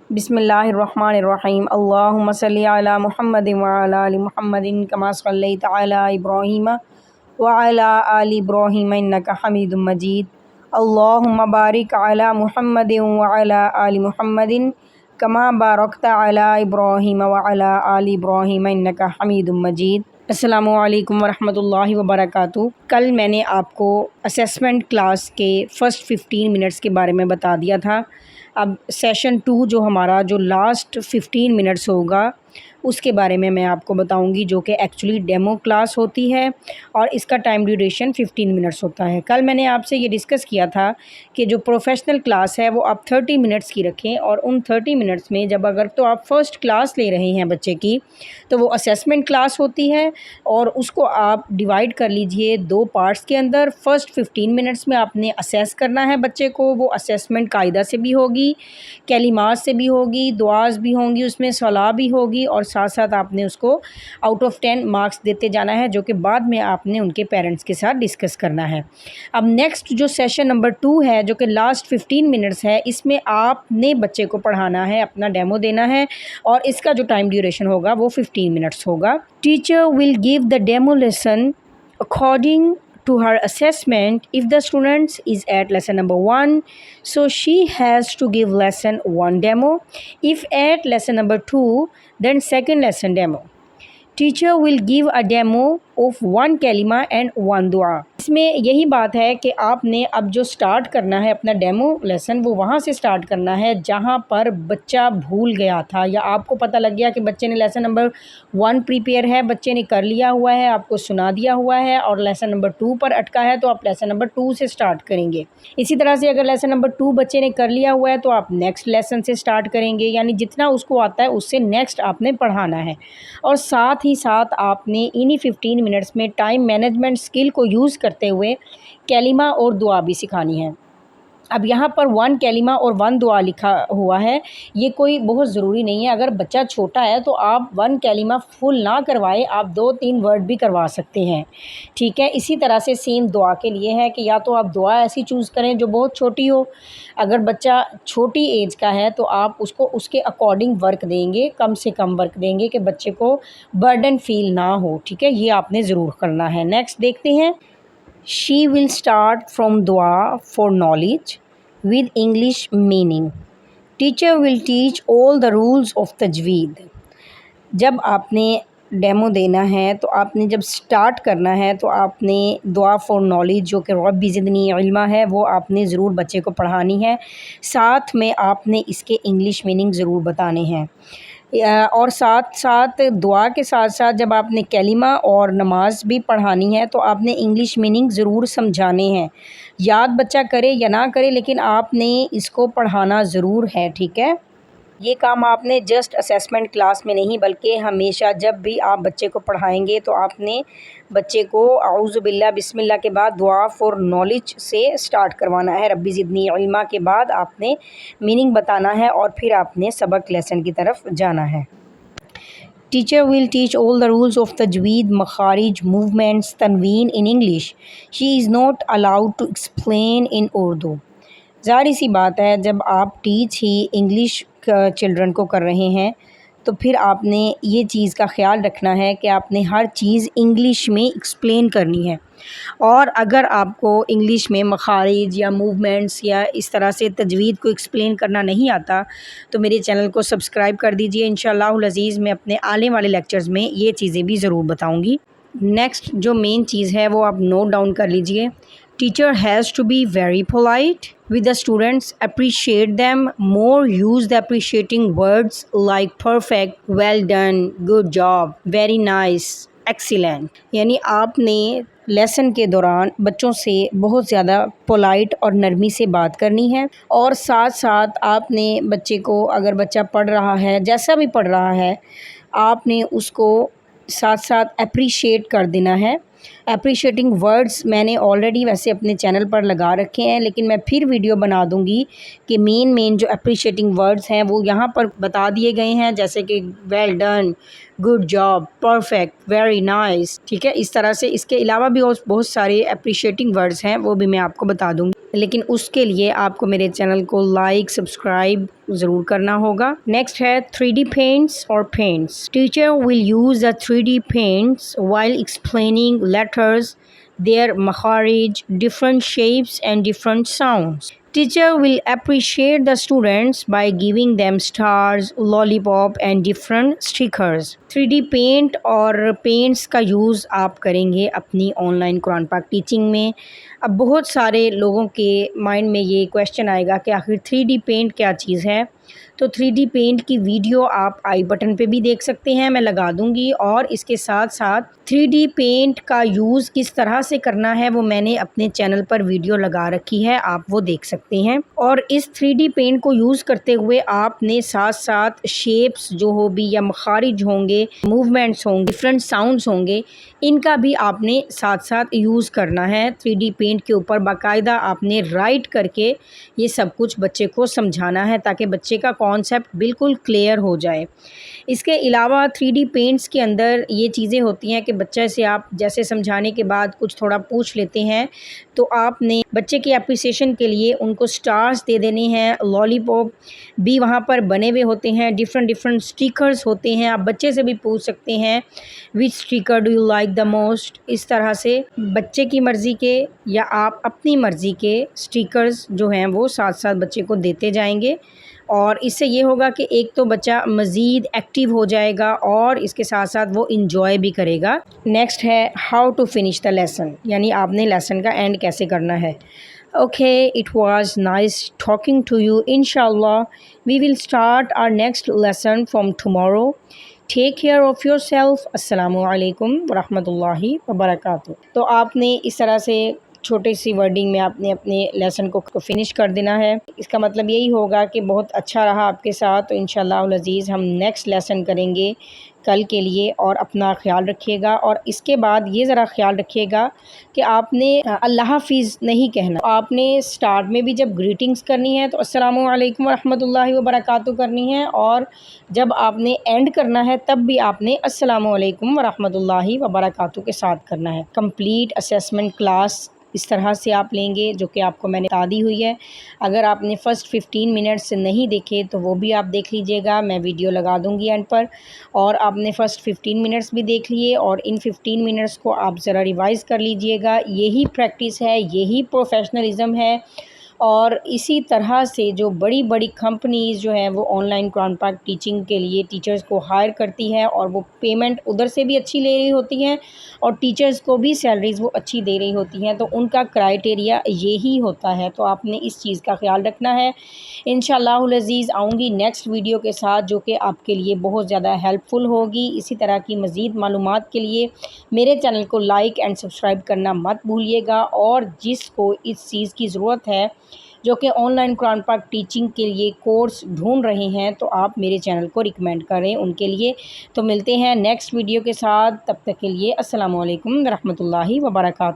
بسم اللہ الرحمن الرحیم اللہم صلی علی محمد وعلی آل محمد کما صلیت علی ابراہیم وعلی آل ابراہیم انک حمید مجید اللہم بارک علی محمد وعلی آل محمد کما بارکت علی ابراہیم وعلی آل ابراہیم انک حمید مجید۔ السلام علیکم ورحمۃ اللہ وبرکاتہ۔ کل میں نے آپ کو اسیسمنٹ کلاس کے فرسٹ 15 منٹس کے بارے میں بتا دیا تھا۔ اب سیشن 2 جو ہمارا لاسٹ 15 منٹس ہوگا اس کے بارے میں آپ کو بتاؤں گی، جو کہ ایکچولی ڈیمو کلاس ہوتی ہے اور اس کا ٹائم ڈیوریشن 15 منٹس ہوتا ہے۔ کل میں نے آپ سے یہ ڈسکس کیا تھا کہ جو پروفیشنل کلاس ہے وہ آپ 30 منٹس کی رکھیں، اور ان 30 منٹس میں جب اگر تو آپ فرسٹ کلاس لے رہے ہیں بچے کی تو وہ اسیسمنٹ کلاس ہوتی ہے، اور اس کو آپ ڈیوائڈ کر لیجئے 2 پارٹس کے اندر۔ فرسٹ 15 منٹس میں آپ نے اسیس کرنا ہے بچے کو، وہ اسیسمنٹ قاعدہ سے بھی ہوگی، کلمات سے بھی ہوگی، دعاز بھی ہوں گی، اس میں صلاح بھی ہوگی، اور ساتھ ساتھ آپ نے اس کو آؤٹ آف 10 مارکس دیتے جانا ہے، جو کہ بعد میں آپ نے ان کے پیرنٹس کے ساتھ ڈسکس کرنا ہے۔ اب نیکسٹ جو سیشن نمبر 2 ہے، جو کہ لاسٹ 15 منٹس ہے، اس میں آپ نے بچے کو پڑھانا ہے، اپنا ڈیمو دینا ہے، اور اس کا جو ٹائم ڈیوریشن ہوگا وہ 15 منٹس ہوگا۔ Teacher will give the demo lesson according to her assessment. If the student is at lesson number 1, so she has to give lesson 1 demo. If at lesson number 2, then second lesson demo. Teacher will give a demo of 1 kalima and 1 dua. اس میں یہی بات ہے کہ آپ نے اب جو start کرنا ہے اپنا ڈیمو لیسن، وہ وہاں سے سٹارٹ کرنا ہے جہاں پر بچہ بھول گیا تھا، یا آپ کو پتہ لگ گیا کہ بچے نے لیسن نمبر 1 پریپیئر ہے، بچے نے کر لیا ہوا ہے، آپ کو سنا دیا ہوا ہے، اور لیسن نمبر 2 پر اٹکا ہے تو آپ لیسن نمبر 2 سے سٹارٹ کریں گے۔ اسی طرح سے اگر لیسن نمبر 2 بچے نے کر لیا ہوا ہے تو آپ نیکسٹ لیسن سے سٹارٹ کریں گے، یعنی جتنا اس کو آتا ہے اس سے نیکسٹ آپ نے پڑھانا ہے۔ اور ساتھ ہی ساتھ آپ نے انہی 15 منٹس میں ٹائم مینجمنٹ سکل کو یوز کرتے ہوئے کلمہ اور دعا بھی سکھانی ہے۔ اب یہاں پر 1 کلمہ اور 1 دعا لکھا ہوا ہے، یہ کوئی بہت ضروری نہیں ہے۔ اگر بچہ چھوٹا ہے تو آپ 1 کلمہ فل نہ کروائے، آپ 2-3 ورڈ بھی کروا سکتے ہیں، ٹھیک ہے۔ اسی طرح سے سیم دعا کے لیے ہے کہ یا تو آپ دعا ایسی چوز کریں جو بہت چھوٹی ہو، اگر بچہ چھوٹی ایج کا ہے تو آپ اس کو اس کے اکارڈنگ ورک دیں گے، کم سے کم ورک دیں گے کہ بچے کو برڈن فیل نہ ہو، ٹھیک ہے، یہ آپ نے ضرور کرنا ہے۔ نیکسٹ دیکھتے ہیں۔ She will start from dua for knowledge with English meaning. Teacher will teach all the rules of tajweed. جب آپ نے ڈیمو دینا ہے تو آپ نے جب سٹارٹ کرنا ہے تو آپ نے دعا فار نالج جو کہ رب زدنی علما ہے وہ آپ نے ضرور بچے کو پڑھانی ہے، ساتھ میں آپ نے اس کے انگلش میننگ ضرور بتانے ہیں، اور ساتھ ساتھ دعا کے ساتھ ساتھ جب آپ نے کلمہ اور نماز بھی پڑھانی ہے تو آپ نے انگلش میننگ ضرور سمجھانے ہیں۔ یاد بچہ کرے یا نہ کرے لیکن آپ نے اس کو پڑھانا ضرور ہے، ٹھیک ہے۔ یہ کام آپ نے جسٹ اسیسمنٹ کلاس میں نہیں بلکہ ہمیشہ جب بھی آپ بچے کو پڑھائیں گے تو آپ نے بچے کو اعوذ باللہ بسم اللہ کے بعد دعا فار نالج سے سٹارٹ کروانا ہے، ربی زدنی علما کے بعد آپ نے میننگ بتانا ہے، اور پھر آپ نے سبق لیسن کی طرف جانا ہے۔ Teacher will teach all the rules of tajweed, makharij, movements, tanween in English. She is not allowed to explain in Urdu. ظاہر سی بات ہے جب آپ ٹیچ ہی انگلش چلڈرن کو کر رہے ہیں تو پھر آپ نے یہ چیز کا خیال رکھنا ہے کہ آپ نے ہر چیز انگلش میں ایکسپلین کرنی ہے، اور اگر آپ کو انگلش میں مخارج یا موومنٹس یا اس طرح سے تجوید کو ایکسپلین کرنا نہیں آتا تو میرے چینل کو سبسکرائب کر دیجئے، انشاءاللہ العزیز میں اپنے آنے والے لیکچرز میں یہ چیزیں بھی ضرور بتاؤں گی۔ نیکسٹ جو مین چیز ہے وہ آپ نوٹ ڈاؤن کر لیجئے۔ Teacher has to be very polite with the students, appreciate them more, use the appreciating words like perfect, well done, good job, very nice, excellent. یعنی آپ نے لیسن کے دوران بچوں سے بہت زیادہ پولائٹ اور نرمی سے بات کرنی ہے، اور ساتھ ساتھ آپ نے بچے کو اگر بچہ پڑھ رہا ہے جیسا بھی پڑھ رہا ہے آپ نے اس کو ساتھ ساتھ اپریشیٹ کر دینا ہے۔ اپریشیٹنگ ورڈز میں نے آلریڈی ویسے اپنے چینل پر لگا رکھے ہیں، لیکن میں پھر ویڈیو بنا دوں گی کہ مین جو اپریشیٹنگ ورڈز ہیں وہ یہاں پر بتا دیے گئے ہیں، جیسے کہ well done, good job, perfect, very nice, ٹھیک ہے۔ اس طرح سے اس کے علاوہ بھی بہت سارے اپریشیٹنگ ورڈز ہیں وہ بھی میں آپ کو بتا دوں گی۔ لیکن اس کے لیے آپ کو میرے چینل کو لائک سبسکرائب ضرور کرنا ہوگا۔ نیکسٹ ہے 3D پینٹس اور paints. Teacher will use the 3D paints while explaining letters, their makharij, different shapes and different sounds. Teacher will appreciate the students by giving them stars, lollipop and different stickers. 3D paint اور paints کا use آپ کریں گے اپنی on line قرآن پاک teaching میں۔ اب بہت سارے لوگوں کے مائنڈ میں یہ کویشچن آئے گا کہ آخر 3D پینٹ کیا چیز ہے؟ تو 3D پینٹ کی ویڈیو آپ آئی بٹن پہ بھی دیکھ سکتے ہیں، میں لگا دوں گی، اور اس کے ساتھ ساتھ 3D پینٹ کا یوز کس طرح سے کرنا ہے وہ میں نے اپنے چینل پر ویڈیو لگا رکھی ہے، آپ وہ دیکھ سکتے ہیں۔ اور اس 3D پینٹ کو یوز کرتے ہوئے آپ نے ساتھ ساتھ شیپس جو ہو بھی یا مخارج ہوں گے، موومنٹس ہوں گے، ڈفرینٹ ساؤنڈس ہوں گے، ان کا بھی آپ نے ساتھ ساتھ یوز کرنا ہے۔ 3D پینٹ کے اوپر باقاعدہ آپ نے رائٹ کر کے یہ سب کچھ بچے کو سمجھانا ہے تاکہ بچے کا کانسیپٹ بالکل کلیئر ہو جائے۔ اس کے علاوہ 3D پینٹس کے اندر یہ چیزیں ہوتی ہیں کہ بچے سے آپ جیسے سمجھانے کے بعد کچھ تھوڑا پوچھ لیتے ہیں تو آپ نے بچے کی اپریسیشن کے لیے ان کو سٹارز دے دینے ہیں، لالی پاپ بھی وہاں پر بنے ہوئے ہوتے ہیں، ڈفرینٹ سٹیکرز ہوتے ہیں، آپ بچے سے بھی پوچھ سکتے ہیں which sticker do you like the most. اس طرح سے بچے کی مرضی کے یا آپ اپنی مرضی کے سٹیکرز جو ہیں وہ ساتھ ساتھ بچے کو دیتے جائیں گے، اور اس سے یہ ہوگا کہ ایک تو بچہ مزید ایکٹیو ہو جائے گا اور اس کے ساتھ ساتھ وہ انجوائے بھی کرے گا۔ نیکسٹ ہے how to finish the lesson, یعنی آپ نے لیسن کا اینڈ کیسے کرنا ہے۔ Okay, it was nice talking to you, انشاءاللہ we will start our next lesson from tomorrow. Take care of yourself. السلام علیکم ورحمۃ اللہ وبرکاتہ۔ تو آپ نے اس طرح سے چھوٹی سی ورڈنگ میں آپ نے اپنے لیسن کو فنش کر دینا ہے۔ اس کا مطلب یہی ہوگا کہ بہت اچھا رہا آپ کے ساتھ، تو انشاءاللہ العزیز ہم نیکسٹ لیسن کریں گے کل کے لیے، اور اپنا خیال رکھیے گا۔ اور اس کے بعد یہ ذرا خیال رکھیے گا کہ آپ نے اللہ حافظ نہیں کہنا، آپ نے سٹارٹ میں بھی جب گریٹنگز کرنی ہے تو السلام علیکم ورحمۃ اللہ وبرکاتہ کرنی ہے، اور جب آپ نے اینڈ کرنا ہے تب بھی آپ نے السلام علیکم ورحمۃ اللہ وبرکاتہ کے ساتھ کرنا ہے۔ کمپلیٹ اسیسمنٹ کلاس اس طرح سے آپ لیں گے جو کہ آپ کو میں نے بتا دی ہوئی ہے۔ اگر آپ نے فرسٹ 15 منٹس نہیں دیکھے تو وہ بھی آپ دیکھ لیجئے گا، میں ویڈیو لگا دوں گی اینڈ پر، اور آپ نے فرسٹ 15 منٹس بھی دیکھ لیے، اور ان 15 منٹس کو آپ ذرا ریوائز کر لیجئے گا۔ یہی پریکٹس ہے، یہی پروفیشنلزم ہے، اور اسی طرح سے جو بڑی بڑی کمپنیز جو ہیں وہ آن لائن قرآن پاک ٹیچنگ کے لیے ٹیچرز کو ہائر کرتی ہے، اور وہ پیمنٹ ادھر سے بھی اچھی لے رہی ہوتی ہیں اور ٹیچرز کو بھی سیلریز وہ اچھی دے رہی ہوتی ہیں، تو ان کا کرائٹیریا یہی ہوتا ہے، تو آپ نے اس چیز کا خیال رکھنا ہے۔ انشاءاللہ العزیز آؤں گی نیکسٹ ویڈیو کے ساتھ جو کہ آپ کے لیے بہت زیادہ ہیلپ فل ہوگی۔ اسی طرح کی مزید معلومات کے لیے میرے چینل کو لائک اینڈ سبسکرائب کرنا مت بھولیے گا، اور جس کو اس چیز کی ضرورت ہے جو کہ آن لائن قرآن پاک ٹیچنگ کے لیے کورس ڈھونڈ رہے ہیں تو آپ میرے چینل کو ریکمینڈ کریں ان کے لیے۔ تو ملتے ہیں نیکسٹ ویڈیو کے ساتھ، تب تک کے لیے السلام علیکم ورحمۃ اللہ وبرکاتہ۔